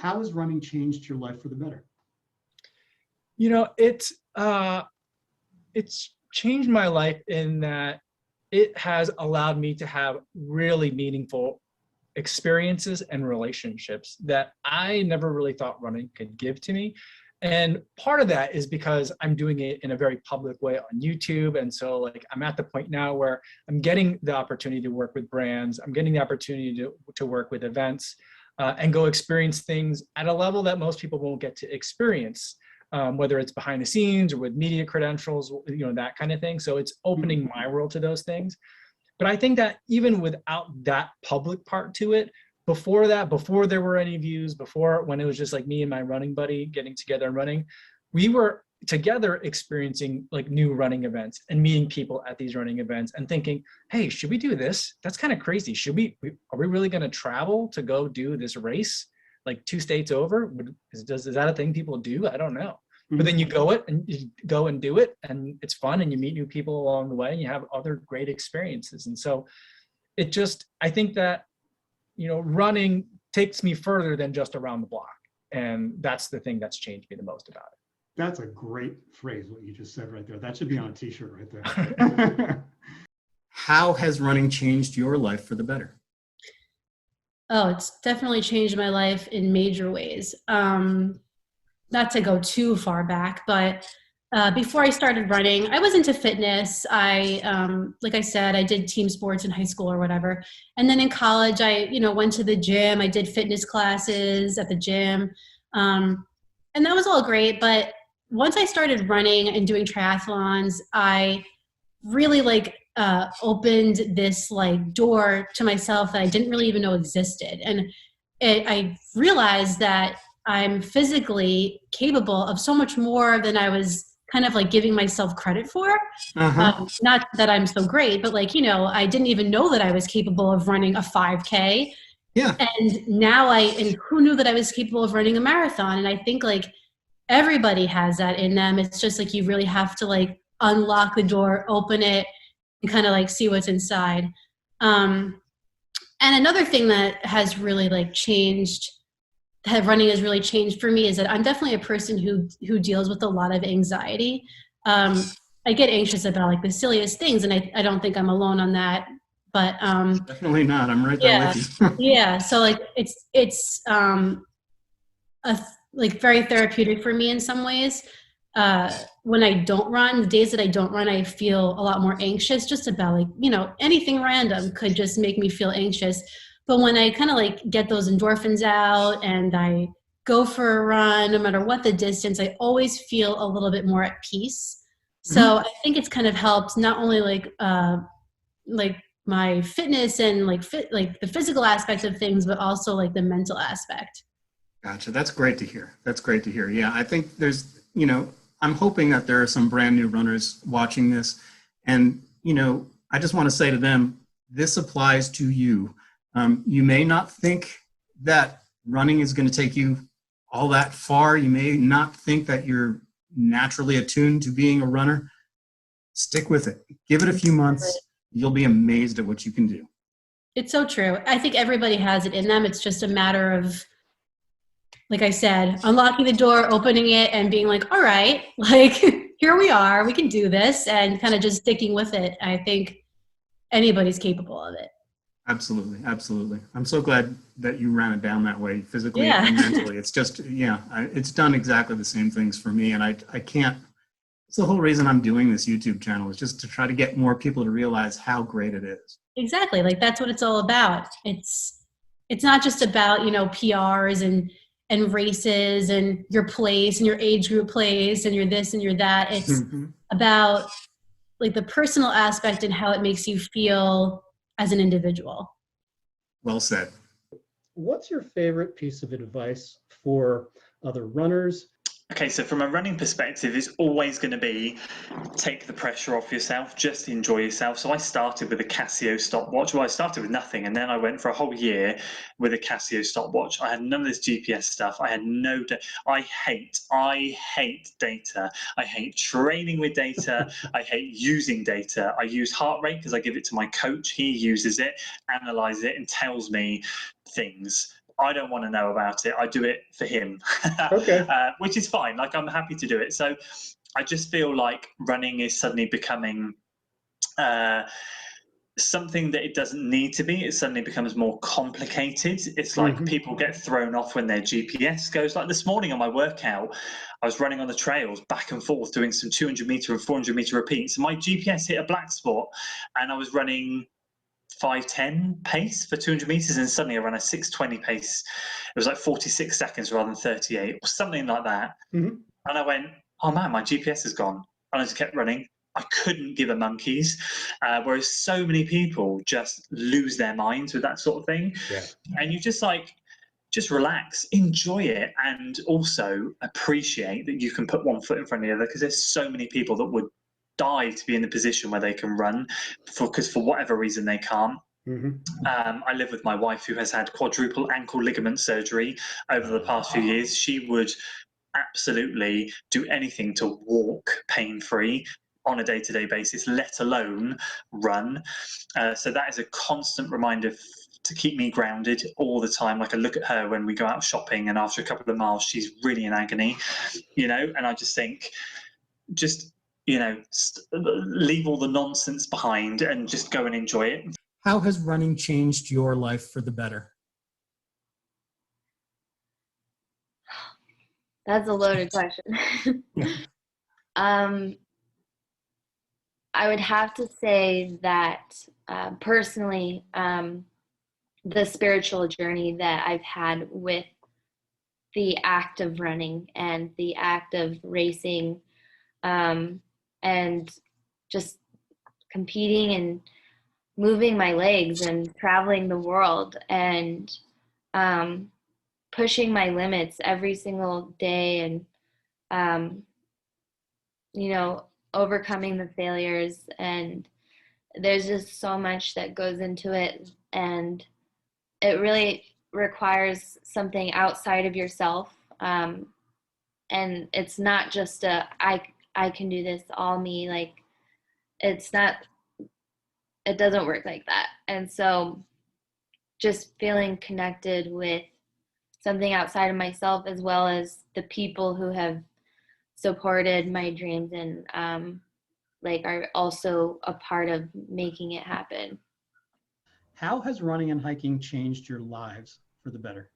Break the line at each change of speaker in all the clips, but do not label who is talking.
how has running changed your life for the better?
You know, it's changed my life in that it has allowed me to have really meaningful experiences and relationships that I never really thought running could give to me. And part of that is because I'm doing it in a very public way on YouTube. And so like, I'm at the point now where I'm getting the opportunity to work with brands. I'm getting the opportunity to work with events and go experience things at a level that most people won't get to experience, whether it's behind the scenes or with media credentials, you know, that kind of thing. So it's opening my world to those things. But I think that even without that public part to it, before that, before there were any views, before when it was just like me and my running buddy getting together and running, we were together experiencing like new running events and meeting people at these running events and thinking, hey, should we do this? That's kind of crazy. Are we really going to travel to go do this race like 2 states over? Is that a thing people do? I don't know. But then you go and do it, and it's fun, and you meet new people along the way, and you have other great experiences. And so it just, I think that, you know, running takes me further than just around the block. And that's the thing that's changed me the most about it.
That's a great phrase, what you just said right there. That should be on a t-shirt right there. How has running changed your life for the better?
Oh, it's definitely changed my life in major ways. Not to go too far back, but before I started running, I was into fitness. Like I said, I did team sports in high school or whatever. And then in college, I, went to the gym. I did fitness classes at the gym. And that was all great. But once I started running and doing triathlons, I really opened this door to myself that I didn't really even know existed. And I realized that I'm physically capable of so much more than I was kind of giving myself credit for. Not that I'm so great, but I didn't even know that I was capable of running a 5K.
Yeah.
And now and who knew that I was capable of running a marathon? And I think everybody has that in them. It's just you really have to unlock the door, open it, and kind of see what's inside. And another thing that has really changed, that running has really changed for me, is that I'm definitely a person who deals with a lot of anxiety. I get anxious about the silliest things, and I don't think I'm alone on that. But
definitely not. I'm right there with you.
Yeah. So it's very therapeutic for me in some ways. When I don't run, the days that I don't run, I feel a lot more anxious just about anything random could just make me feel anxious. But when I kind of get those endorphins out and I go for a run, no matter what the distance, I always feel a little bit more at peace. So I think it's kind of helped not only my fitness and the physical aspect of things, but also the mental aspect.
Gotcha. That's great to hear. That's great to hear. Yeah, I think there's, I'm hoping that there are some brand new runners watching this. And, I just want to say to them, this applies to you. You may not think that running is going to take you all that far. You may not think that you're naturally attuned to being a runner. Stick with it. Give it a few months. You'll be amazed at what you can do.
It's so true. I think everybody has it in them. It's just a matter of, like I said, unlocking the door, opening it, and being all right, here we are, we can do this, and kind of just sticking with it. I think anybody's capable of it.
Absolutely. Absolutely. I'm so glad that you ran it down that way, physically and mentally. It's just, it's done exactly the same things for me. And I can't, it's the whole reason I'm doing this YouTube channel, is just to try to get more people to realize how great it is.
Exactly. That's what it's all about. It's not just about, PRs and races and your place and your age group place and your this and your that. It's about the personal aspect and how it makes you feel as an individual.
Well said. What's your favorite piece of advice for other runners?
Okay, so from a running perspective, it's always going to be take the pressure off yourself, just enjoy yourself. So I started with a Casio stopwatch. Well, I started with nothing, and then I went for a whole year with a Casio stopwatch. I had none of this GPS stuff. I had no I hate data. I hate training with data. I hate using data. I use heart rate because I give it to my coach. He uses it, analyzes it, and tells me things. I don't want to know about it. I do it for him,
Okay.
which is fine. Like, I'm happy to do it. So I just feel like running is suddenly becoming something that it doesn't need to be. It suddenly becomes more complicated. It's like people get thrown off when their GPS goes. Like this morning on my workout, I was running on the trails back and forth doing some 200-meter and 400-meter repeats. My GPS hit a black spot, and I was running 5:10 pace for 200 meters, and suddenly I ran a 6:20 pace. It was like 46 seconds rather than 38 or something like that. And I went, oh man, my GPS is gone. And I just kept running. I couldn't give a monkeys. Whereas so many people just lose their minds with that sort of thing.
Yeah.
And you just relax, enjoy it, and also appreciate that you can put one foot in front of the other, because there's so many people that would die to be in the position where they can run, because for whatever reason they can't. I live with my wife, who has had quadruple ankle ligament surgery over the past few years. She would absolutely do anything to walk pain-free on a day-to-day basis, let alone run. So that is a constant reminder to keep me grounded all the time. Like, I look at her when we go out shopping, and after a couple of miles, she's really in agony, and I just think, leave all the nonsense behind and just go and enjoy it.
How has running changed your life for the better?
That's a loaded question. I would have to say that personally, the spiritual journey that I've had with the act of running and the act of racing, and just competing and moving my legs and traveling the world and pushing my limits every single day, and overcoming the failures. And there's just so much that goes into it, and it really requires something outside of yourself, and it's not just I can do this, all me. Like, it doesn't work like that. And so just feeling connected with something outside of myself, as well as the people who have supported my dreams and are also a part of making it happen.
How has running and hiking changed your lives for the better?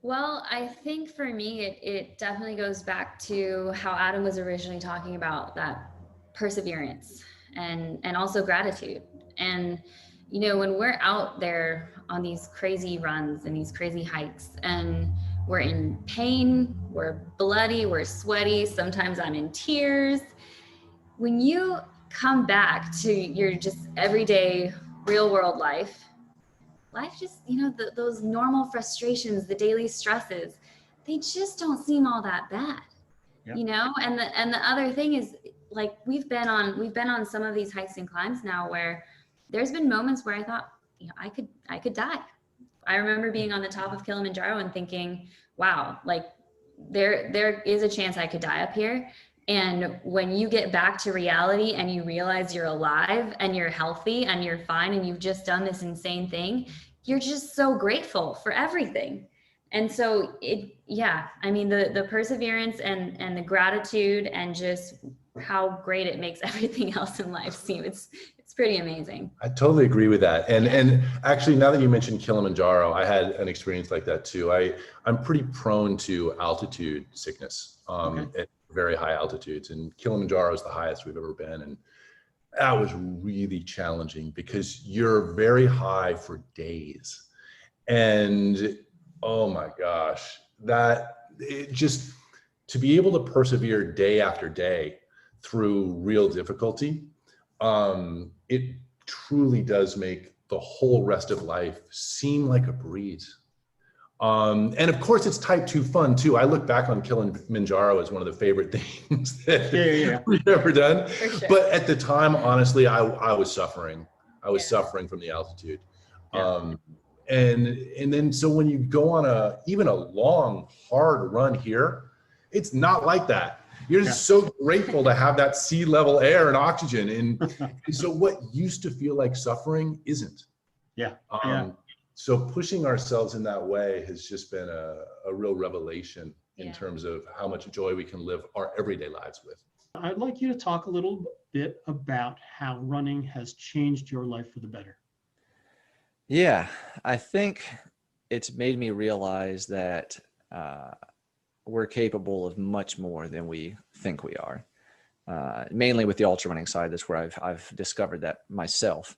Well, I think for me, it definitely goes back to how Adam was originally talking about, that perseverance and also gratitude. And, when we're out there on these crazy runs and these crazy hikes, and we're in pain, we're bloody, we're sweaty, sometimes I'm in tears. When you come back to your just everyday real world life just, those normal frustrations, the daily stresses, they just don't seem all that bad.
Yep.
And the other thing is, like, we've been on some of these hikes and climbs now where there's been moments where I thought, I could die. I remember being on the top of Kilimanjaro and thinking, wow, like there is a chance I could die up here. And when you get back to reality and you realize you're alive and you're healthy and you're fine and you've just done this insane thing, you're just so grateful for everything. And so the perseverance and the gratitude and just how great it makes everything else in life seem, it's pretty amazing.
I totally agree with that. And actually, now that you mentioned Kilimanjaro, I had an experience like that too. I'm pretty prone to altitude sickness at very high altitudes, and Kilimanjaro is the highest we've ever been. And that was really challenging because you're very high for days. And oh my gosh, to be able to persevere day after day through real difficulty, it truly does make the whole rest of life seem like a breeze. And of course, it's type 2 fun too. I look back on Kilimanjaro as one of the favorite things that we've ever done.
For sure.
But at the time, honestly, I was suffering. I was suffering from the altitude. And then so when you go on even a long, hard run here, it's not like that. You're just so grateful to have that sea level air and oxygen. And so what used to feel like suffering isn't. So pushing ourselves in that way has just been a real revelation in
Yeah.
terms of how much joy we can live our everyday lives with.
I'd like you to talk a little bit about how running has changed your life for the better.
Yeah, I think it's made me realize that we're capable of much more than we think we are. Mainly with the ultra running side, that's where I've discovered that myself.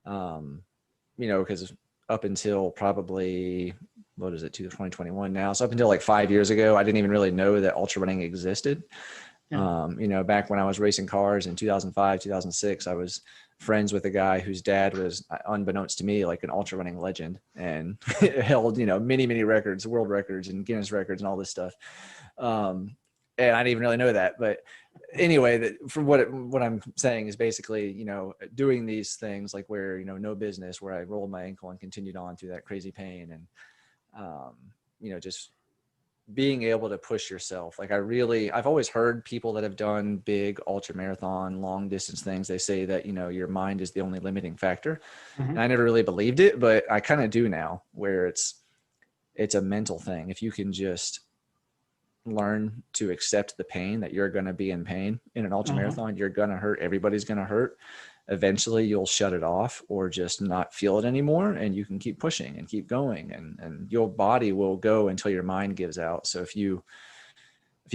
Because up until probably, what is it, 2021 now? So up until like 5 years ago, I didn't even really know that ultra running existed.
Yeah.
Back when I was racing cars in 2005, 2006, I was friends with a guy whose dad was, unbeknownst to me, like an ultra running legend, and held, many, many records, world records and Guinness records and all this stuff. And I didn't even really know that. But anyway, from what I'm saying is basically, doing these things like where, no business, where I rolled my ankle and continued on through that crazy pain, and, just being able to push yourself. Like I've always heard people that have done big ultra marathon, long distance things. They say that, your mind is the only limiting factor.
Mhm.
And I never really believed it, but I kind of do now, where it's a mental thing. If you can just learn to accept the pain, that you're going to be in pain in an ultra marathon, you're going to hurt. Everybody's going to hurt. Eventually you'll shut it off or just not feel it anymore. And you can keep pushing and keep going, and your body will go until your mind gives out. So if you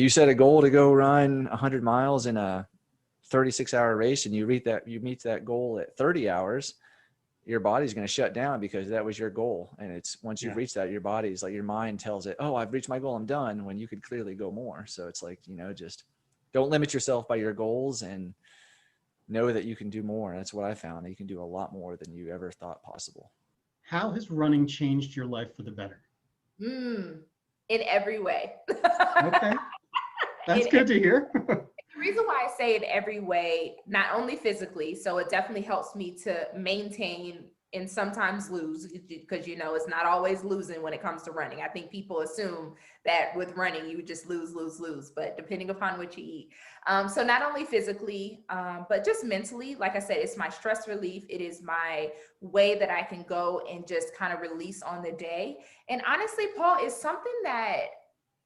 set a goal to go run 100 miles in a 36-hour race and you meet that goal at 30 hours, your body's going to shut down because that was your goal. And it's once you've reached that, your body's like, your mind tells it, oh, I've reached my goal, I'm done, when you could clearly go more. So it's like, just don't limit yourself by your goals and know that you can do more. That's what I found. You can do a lot more than you ever thought possible.
How has running changed your life for the better?
In every way.
Okay. That's good to hear.
The reason why I say in every way, not only physically, so it definitely helps me to maintain and sometimes lose, because it's not always losing when it comes to running. I think people assume that with running you just lose, but depending upon what you eat. So not only physically, but just mentally, like I said, it's my stress relief. It is my way that I can go and just kind of release on the day. And honestly, Paul, is something that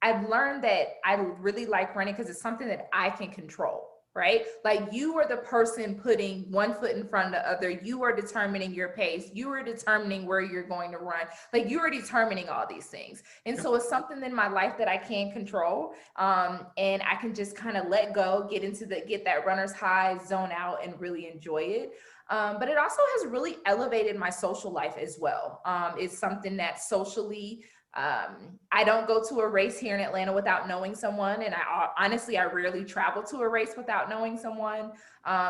I've learned that I really like running because it's something that I can control, right? Like you are the person putting one foot in front of the other. You are determining your pace. You are determining where you're going to run. Like you are determining all these things. And so it's something in my life that I can control. And I can just kind of let go, get that runner's high, zone out, and really enjoy it. But it also has really elevated my social life as well. It's something that socially, I don't go to a race here in Atlanta without knowing someone. And I rarely travel to a race without knowing someone.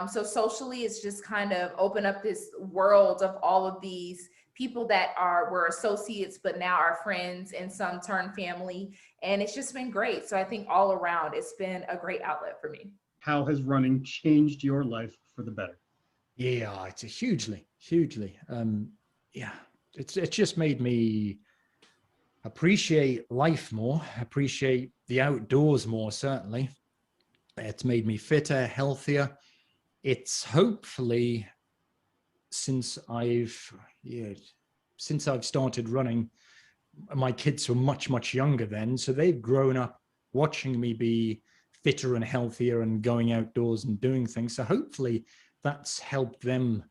So socially, it's just kind of opened up this world of all of these people that were associates, but now are friends, and some turn family. And it's just been great. So I think all around, it's been a great outlet for me.
How has running changed your life for the better?
Yeah, it's hugely. It's just made me appreciate life more, appreciate the outdoors more, certainly. It's made me fitter, healthier. It's hopefully, since I've started running, my kids were much, much younger then. So they've grown up watching me be fitter and healthier and going outdoors and doing things. So hopefully that's helped them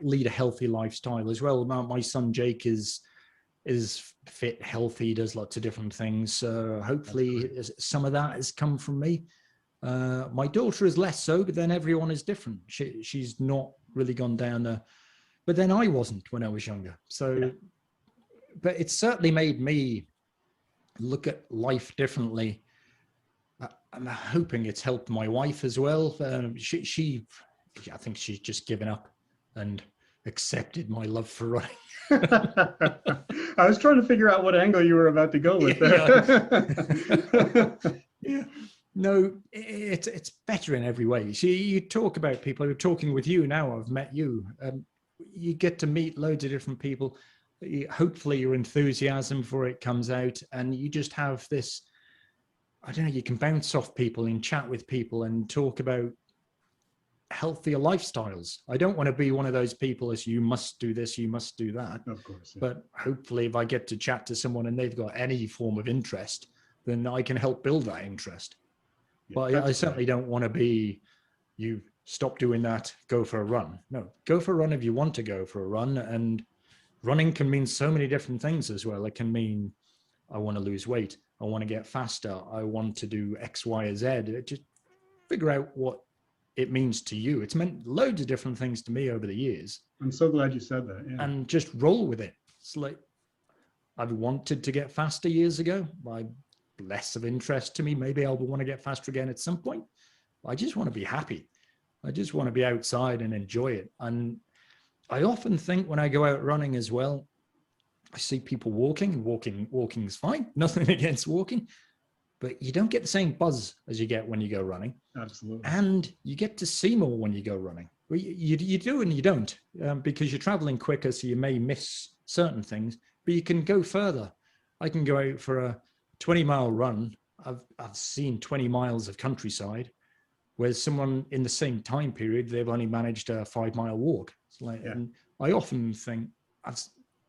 lead a healthy lifestyle as well. My son Jake is fit, healthy, does lots of different things. So hopefully some of that has come from me. My daughter is less so, but then everyone is different. She's not really gone down there, but then I wasn't when I was younger. So, but it's certainly made me look at life differently. I'm hoping it's helped my wife as well. I think she's just given up and accepted my love for running.
I was trying to figure out what angle you were about to go with there.
Yeah. No, it's better in every way. See, you talk about people. I'm talking with you now. I've met you. You get to meet loads of different people. Hopefully your enthusiasm for it comes out, and you just have this, I don't know, you can bounce off people and chat with people and talk about healthier lifestyles. I don't want to be one of those people as you must do this, you must do that.
Of course. Yeah.
But hopefully if I get to chat to someone and they've got any form of interest, then I can help build that interest.
Yeah,
But I certainly don't want to be, you stop doing that, go for a run. No, go for a run if you want to go for a run. And running can mean so many different things as well. It can mean I want to lose weight. I want to get faster. I want to do X, Y, or Z. Just figure out what it means to you. It's meant loads of different things to me over the years.
I'm so glad you said that. Yeah.
And just roll with it. It's like, I've wanted to get faster years ago. Less of interest to me. Maybe I'll want to get faster again at some point. I just want to be happy. I just want to be outside and enjoy it. And I often think when I go out running as well, I see people walking. Walking is fine. Nothing against walking. But you don't get the same buzz as you get when you go running.
Absolutely.
And you get to see more when you go running. Well, you do and you don't, because you're traveling quicker, so you may miss certain things, but you can go further. I can go out for a 20-mile run. I've seen 20 miles of countryside, whereas someone in the same time period, they've only managed a 5-mile walk. It's like,
Yeah.
and I often think, I've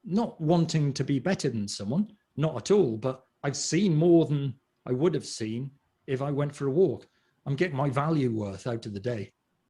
not wanting to be better than someone, not at all, but I've seen more than I would have seen if I went for a walk. I'm getting my value worth out of the day.